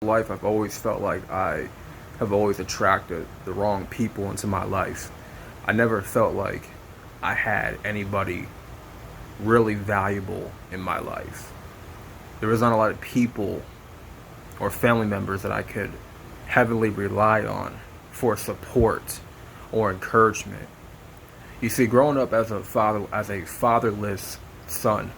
Life, I've always felt like I have always attracted the wrong people into my life. I never felt like I had anybody really valuable in my life. There was not a lot of people or family members that I could heavily rely on for support or encouragement. You see, growing up as a fatherless son,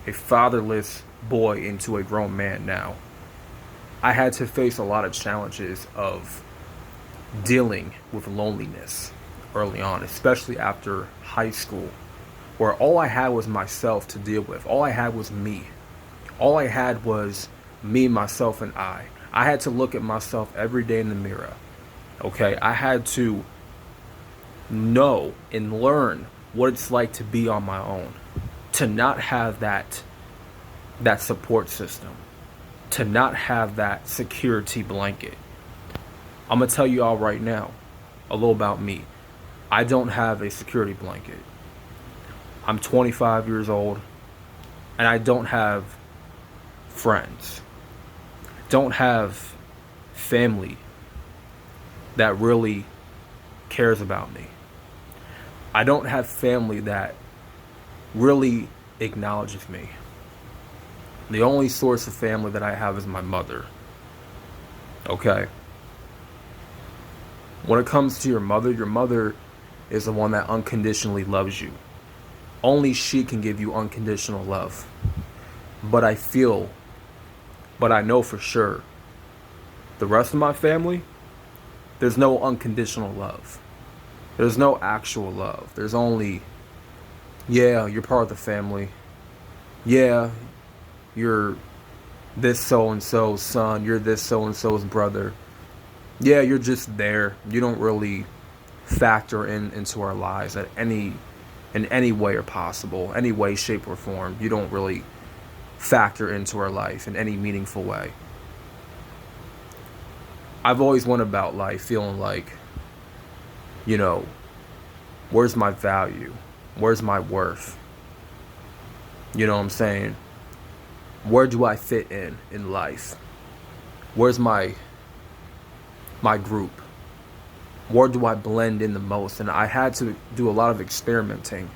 a fatherless boy into a grown man now, I had to face a lot of challenges of dealing with loneliness early on, especially after high school, where all I had was myself to deal with. All I had was me. All I had was me, myself, and I. I had to look at myself every day in the mirror. Okay, I had to know and learn what it's like to be on my own, to not have that support system, to not have that security blanket. I'm gonna tell you all right now a little about me. I don't have a security blanket. I'm 25 years old and I don't have friends. Don't have family that really cares about me. I don't have family that really acknowledges me. The only source of family that I have is my mother. Okay? When it comes to your mother is the one that unconditionally loves you. Only she can give you unconditional love. But I know for sure, the rest of my family, there's no unconditional love. There's no actual love. There's only, yeah, you're part of the family. Yeah, you're this so and so's son. You're this so and so's brother. Yeah, you're just there. You don't really factor into our lives in any way or possible, any way, shape, or form. You don't really factor into our life in any meaningful way. I've always went about life feeling like, you know, where's my value? Where's my worth? You know what I'm saying? Where do I fit in life? Where's my group? Where do I blend in the most? And I had to do a lot of experimenting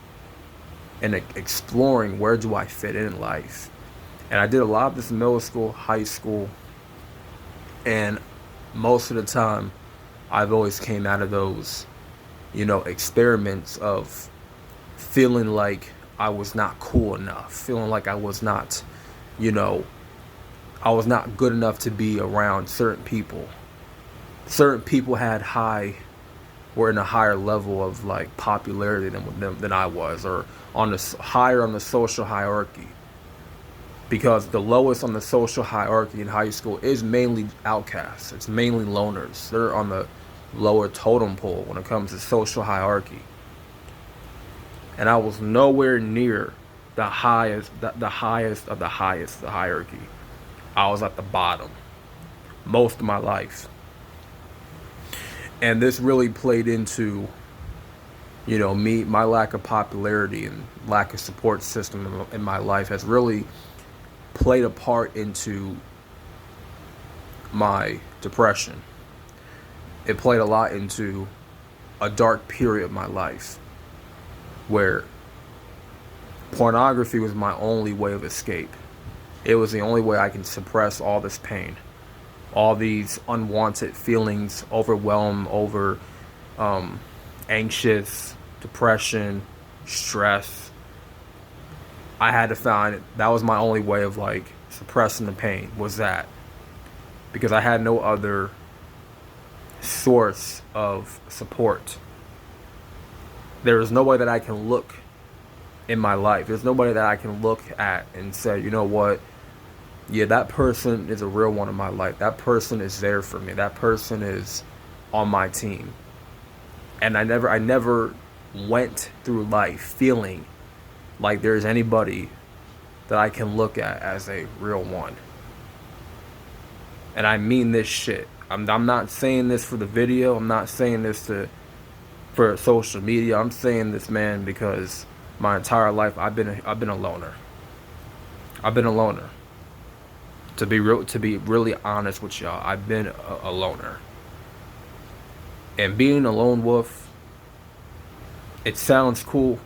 and exploring where do I fit in life. And I did a lot of this in middle school, high school, and most of the time I've always came out of those, experiments of feeling like I was not cool enough, feeling like I was not, I was not good enough to be around certain people. Certain people were in a higher level of like popularity than I was, or higher on the social hierarchy. Because the lowest on the social hierarchy in high school is mainly outcasts. It's mainly loners. They're on the lower totem pole when it comes to social hierarchy. And I was nowhere near the highest of the highest, the hierarchy. I was at the bottom most of my life. And this really played into, my lack of popularity and lack of support system in my life has really played a part into my depression. It played a lot into a dark period of my life where pornography was my only way of escape. It was the only way I can suppress all this pain, all these unwanted feelings, anxious, depression, stress. I had to find that was my only way of like suppressing the pain, was that, because I had no other source of support. There is no way that I can look in my life. There's nobody that I can look at and say, you know what? Yeah, that person is a real one in my life. That person is there for me. That person is on my team. And I never went through life feeling like there's anybody that I can look at as a real one. And I mean this shit. I'm not saying this for the video. I'm not saying this for social media. I'm saying this, man, because my entire life I've been a loner. I've been a loner. To be really honest with y'all, I've been a loner. And being a lone wolf, it sounds cool,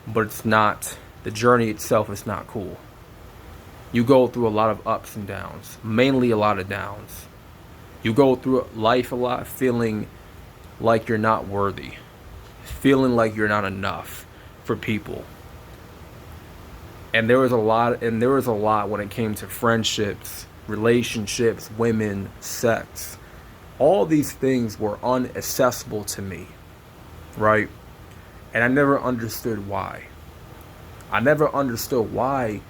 but it's not. The journey itself is not cool. You go through a lot of ups and downs, mainly a lot of downs. You go through life a lot feeling like you're not worthy, feeling like you're not enough for people. And there was a lot when it came to friendships, relationships, women, sex. All these things were unaccessible to me, right? And I never understood why. I never understood why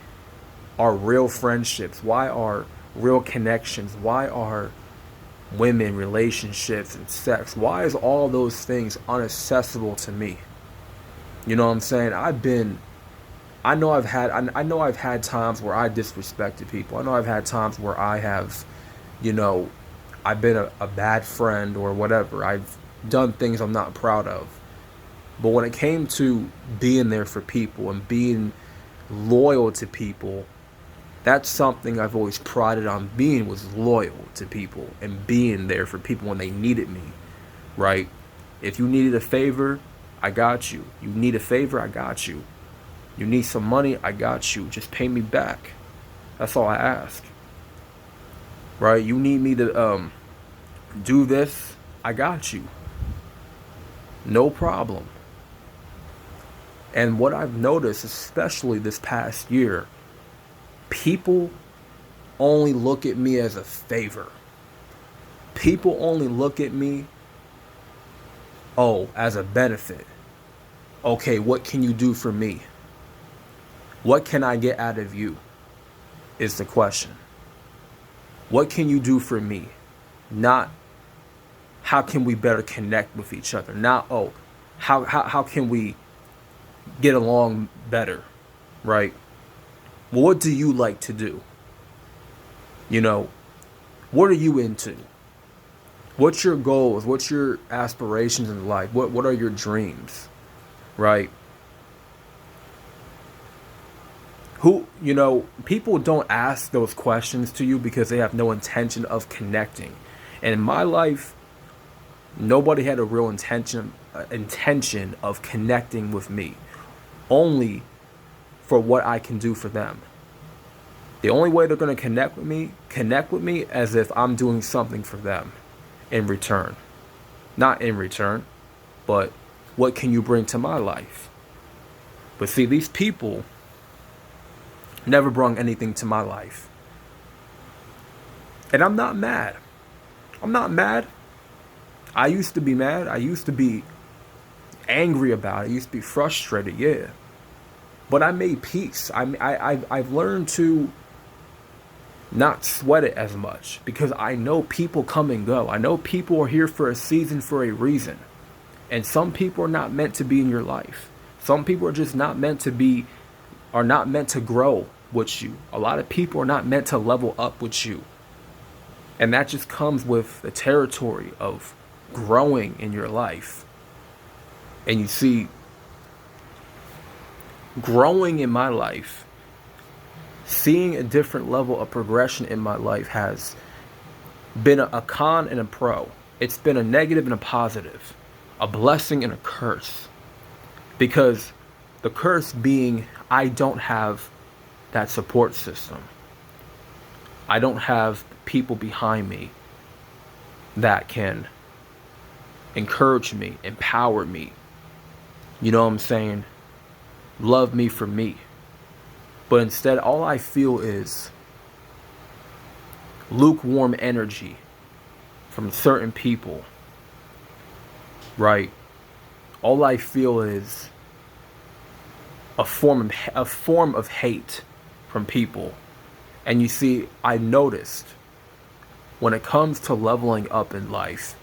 are real friendships, why are real connections, why are women, relationships, and sex, why is all those things unaccessible to me? You know what I'm saying? I know I've had times where I disrespected people. I know I've had times where I have, you know, I've been a bad friend or whatever. I've done things I'm not proud of. But when it came to being there for people and being loyal to people, that's something I've always prided on being, was loyal to people and being there for people when they needed me, right? If you needed a favor, I got you. You need a favor, I got you. You need some money, I got you. Just pay me back. That's all I ask. Right? You need me to do this, I got you. No problem. And what I've noticed, especially this past year, people only look at me as a favor. People only look at me, as a benefit. Okay, what can you do for me? What can I get out of you? Is the question. What can you do for me? Not how can we better connect with each other? Not, how can we get along better, right? Well, what do you like to do? You know, what are you into? What's your goals? What's your aspirations in life? What are your dreams, right? People don't ask those questions to you because they have no intention of connecting. And in my life, nobody had a real intention of connecting with me, only for what I can do for them. The only way they're going to connect with me as if I'm doing something for them in return. Not in return, but what can you bring to my life? But see, these people never brought anything to my life. And I'm not mad. I'm not mad. I used to be mad. I used to be angry about it. I used to be frustrated, yeah. But I made peace. I've learned to not sweat it as much because I know people come and go. I know people are here for a season for a reason. And some people are not meant to be in your life. Some people are just not meant to grow with you. A lot of people are not meant to level up with you. And that just comes with the territory of growing in your life. And you see, growing in my life, seeing a different level of progression in my life has been a con and a pro. It's been a negative and a positive, a blessing and a curse. Because the curse being, I don't have that support system. I don't have people behind me that can encourage me, empower me. You know what I'm saying? Love me for me. But instead, all I feel is lukewarm energy from certain people, right? All I feel is a form of hate from people. And you see, I noticed when it comes to leveling up in life,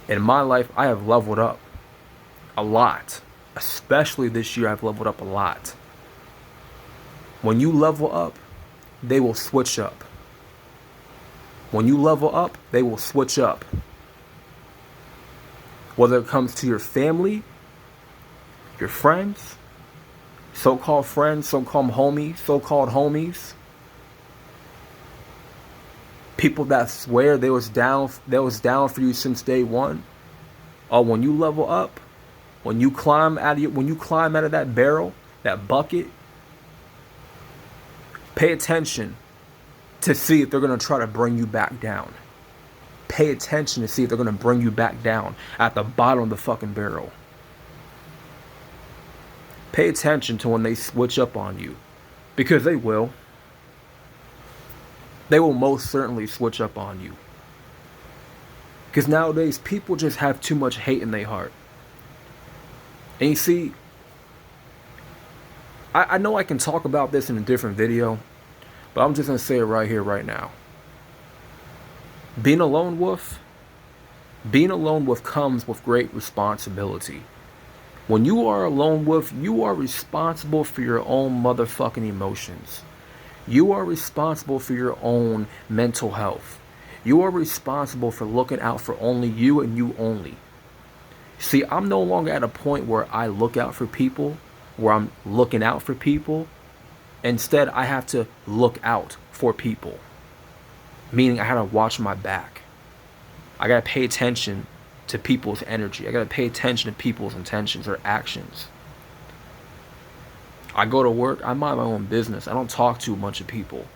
in my life, I have leveled up a lot. Especially this year, I've leveled up a lot. When you level up, they will switch up. When you level up, they will switch up. Whether it comes to your family, your friends, so-called homies, People that swear they was down for you since day one. Oh, when you level up, when you climb out of that barrel, that bucket, pay attention to see if they're gonna try to bring you back down. Pay attention to see if they're gonna bring you back down at the bottom of the fucking barrel. Pay attention to when they switch up on you, because they will. They will most certainly switch up on you. Because nowadays, people just have too much hate in their heart. And you see, I know I can talk about this in a different video, but I'm just going to say it right here, right now. Being a lone wolf comes with great responsibility. When you are a lone wolf, you are responsible for your own motherfucking emotions. You are responsible for your own mental health. You are responsible for looking out for only you and you only. See, I'm no longer at a point where I look out for people, where I'm looking out for people. Instead, I have to look out for people. Meaning I have to watch my back. I got to pay attention to people's energy. I got to pay attention to people's intentions or actions. I go to work, I mind my own business. I don't talk to a bunch of people.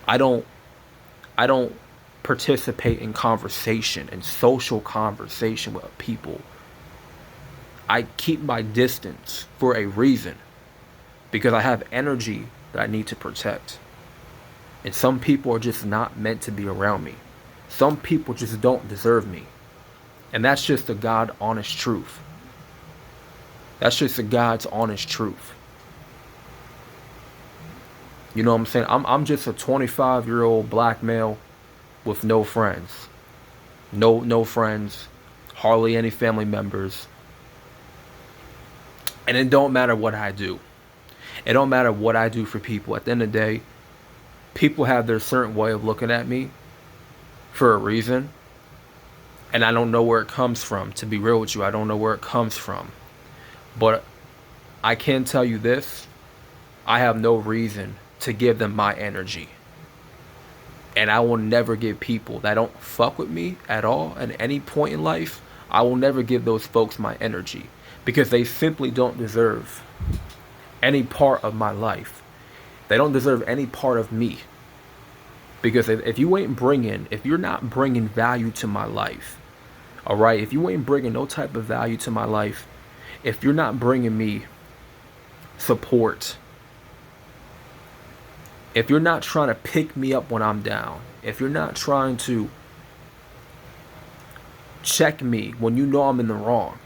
I don't participate in conversation and social conversation with people. I keep my distance for a reason, because I have energy that I need to protect. And some people are just not meant to be around me. Some people just don't deserve me. And that's just the God honest truth. That's just the God's honest truth. You know what I'm saying? I'm just a 25-year-old black male with no friends. No friends. Hardly any family members. And it don't matter what I do. It don't matter what I do for people. At the end of the day, people have their certain way of looking at me for a reason. And I don't know where it comes from. To be real with you, I don't know where it comes from. But I can tell you this. I have no reason to give them my energy. And I will never give people that don't fuck with me at all at any point in life, I will never give those folks my energy. Because they simply don't deserve any part of my life. They don't deserve any part of me. Because if you're not bringing value to my life, alright, if you ain't bringing no type of value to my life, if you're not bringing me support, if you're not trying to pick me up when I'm down, if you're not trying to check me when you know I'm in the wrong,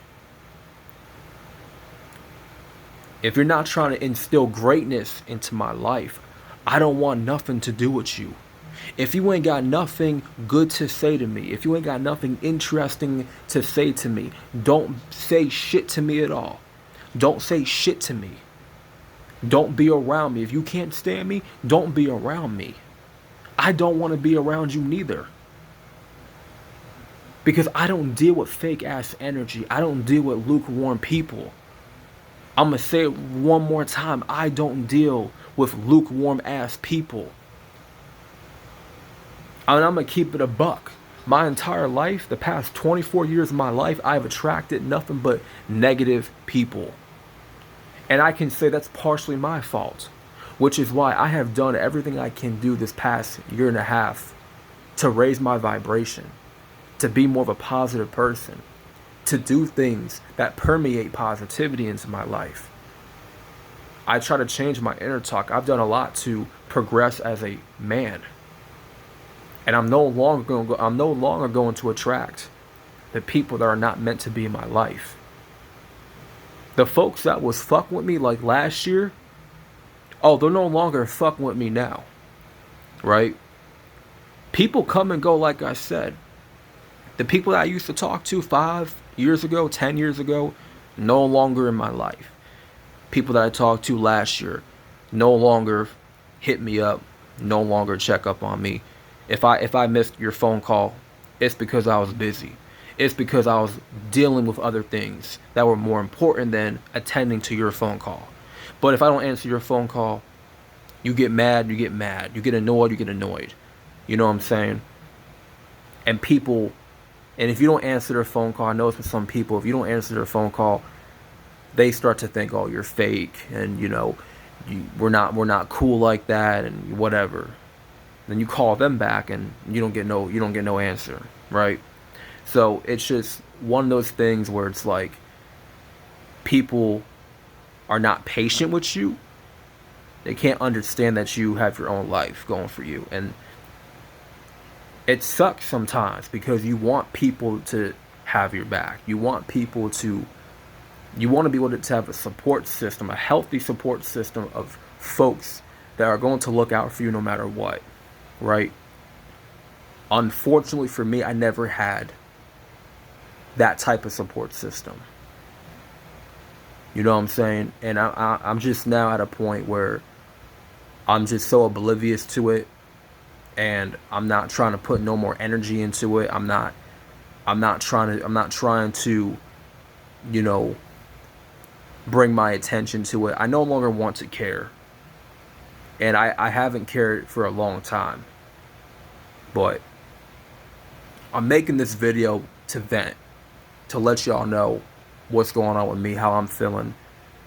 if you're not trying to instill greatness into my life, I don't want nothing to do with you. If you ain't got nothing good to say to me, if you ain't got nothing interesting to say to me, don't say shit to me at all. Don't say shit to me. Don't be around me. If you can't stand me, don't be around me. I don't want to be around you neither. Because I don't deal with fake ass energy. I don't deal with lukewarm people. I'm going to say it one more time. I don't deal with lukewarm ass people. And I'm going to keep it a buck. My entire life, the past 24 years of my life, I've attracted nothing but negative people. And I can say that's partially my fault. Which is why I have done everything I can do this past year and a half to raise my vibration. To be more of a positive person. To do things that permeate positivity into my life. I try to change my inner talk. I've done a lot to progress as a man. And I'm no longer going to attract the people that are not meant to be in my life. The folks that was fucking with me like last year, oh, they're no longer fucking with me now. Right? People come and go, like I said. The people that I used to talk to 5 years ago, 10 years ago, no longer in my life. People that I talked to last year, no longer hit me up, no longer check up on me. If I missed your phone call, it's because I was busy. It's because I was dealing with other things that were more important than attending to your phone call. But if I don't answer your phone call, you get mad, you get mad. You get annoyed, you get annoyed. You know what I'm saying? And people, and if you don't answer their phone call, I know it's with some people, if you don't answer their phone call, they start to think, oh, you're fake, and we're not cool like that, and whatever. Then you call them back, and you don't get no answer, right? So it's just one of those things where it's like people are not patient with you. They can't understand that you have your own life going for you, and it sucks sometimes because you want people to have your back. You want to be able to have a support system, a healthy support system of folks that are going to look out for you no matter what, right? Unfortunately for me, I never had that type of support system. You know what I'm saying? And I'm just now at a point where I'm just so oblivious to it, and I'm not trying to put no more energy into it. I'm not trying to, bring my attention to it. I no longer want to care. And I haven't cared for a long time. But I'm making this video to vent, to let y'all know what's going on with me, how I'm feeling,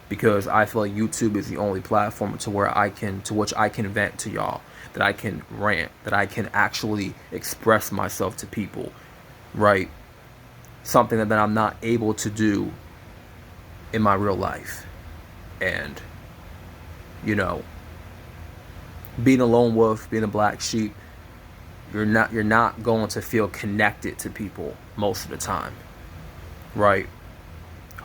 because I feel like YouTube is the only platform to which I can vent to y'all, that I can rant, that I can actually express myself to people, right? Something that I'm not able to do in my real life. And being a lone wolf, being a black sheep, you're not going to feel connected to people most of the time, right?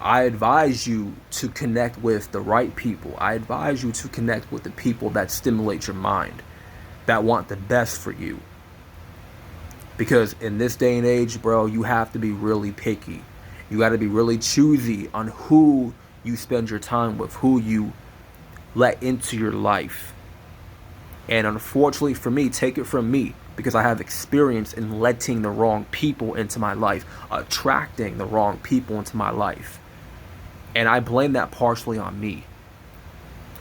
I advise you to connect with the right people. I advise you to connect with the people that stimulate your mind, that want the best for you. Because in this day and age, bro, you have to be really picky. You got to be really choosy on who you spend your time with, who you let into your life. And unfortunately for me, take it from me, because I have experience in letting the wrong people into my life, attracting the wrong people into my life. And I blame that partially on me,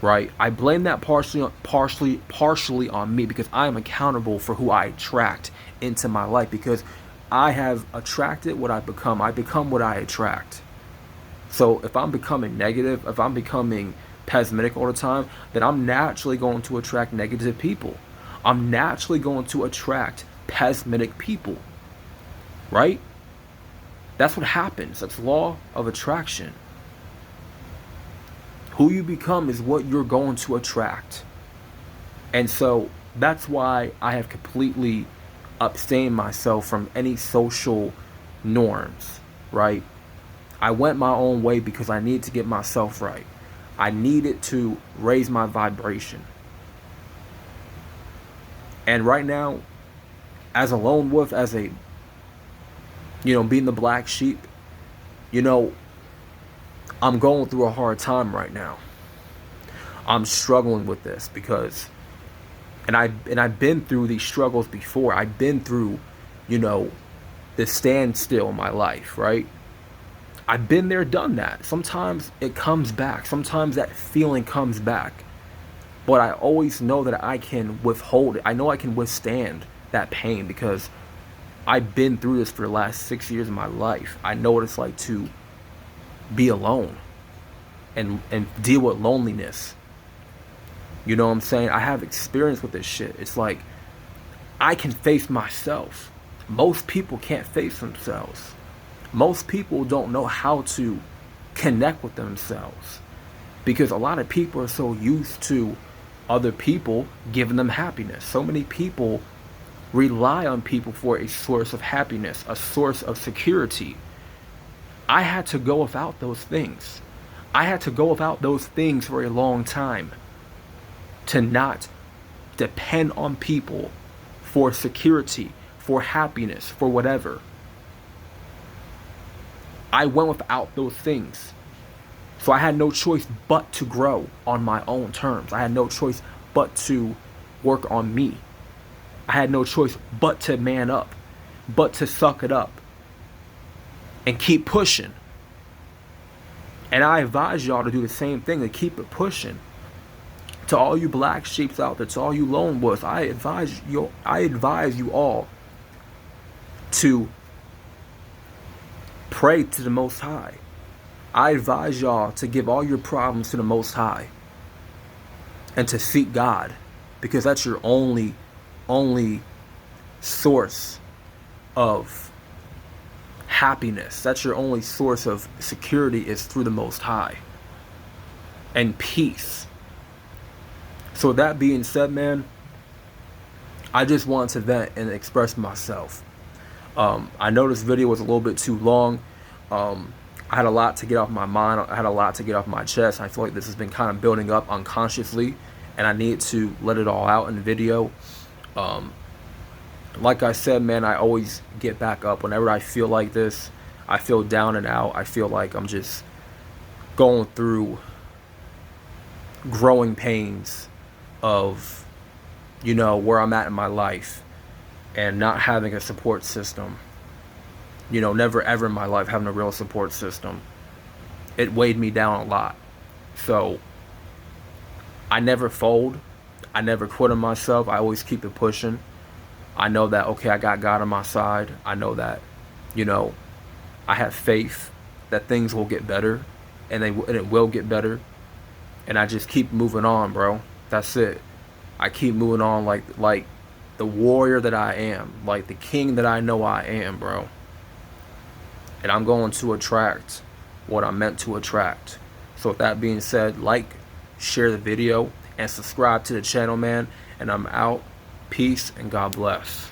right? I blame that partially on me, because I am accountable for who I attract into my life, because I have attracted what I become. I become what I attract. So if I'm becoming negative, if I'm becoming pessimistic all the time, then I'm naturally going to attract negative people. I'm naturally going to attract pessimistic people, right? That's what happens. That's law of attraction. Who you become is what you're going to attract. And so that's why I have completely abstained myself from any social norms, right? I went my own way because I needed to get myself right. I needed to raise my vibration. And right now, as a lone wolf, as a, being the black sheep, I'm going through a hard time right now. I'm struggling with this because, and I've been through these struggles before. I've been through, the standstill in my life, right? I've been there, done that. Sometimes it comes back. Sometimes that feeling comes back. But I always know that I can withhold it. I know I can withstand that pain because I've been through this for the last 6 years of my life. I know what it's like to be alone and deal with loneliness. You know what I'm saying? I have experience with this shit. It's like I can face myself. Most people can't face themselves. Most people don't know how to connect with themselves because a lot of people are so used to other people giving them happiness. So many people rely on people for a source of happiness, a source of security. I had to go without those things. I had to go without those things for a long time to not depend on people for security, for happiness, for whatever. I went without those things. So I had no choice but to grow on my own terms. I had no choice but to work on me. I had no choice but to man up, but to suck it up and keep pushing. And I advise y'all to do the same thing, to keep it pushing. To all you black sheeps out there, to all you lone wolves, I advise you all to pray to the Most High. I advise y'all to give all your problems to the Most High and to seek God, because that's your only source of happiness. That's your only source of security, is through the Most High and peace. So with that being said, man, I just wanted to vent and express myself. I know this video was a little bit too long. I had a lot to get off my mind. I had a lot to get off my chest. I feel like this has been kind of building up unconsciously, and I need to let it all out in the video. Like I said, man, I always get back up whenever I feel like this. I feel down and out. I feel like I'm just going through growing pains of, you know, where I'm at in my life and not having a support system. You know, never ever in my life having a real support system. It weighed me down a lot. So I never fold. I never quit on myself. I always keep it pushing. I know that, okay, I got God on my side. I know that, you know, I have faith that things will get better, and it will get better. And I just keep moving on, bro. That's it. I keep moving on like the warrior that I am, like the king that I know I am, bro. And I'm going to attract what I'm meant to attract. So with that being said, like, share the video, and subscribe to the channel, man. And I'm out. Peace and God bless.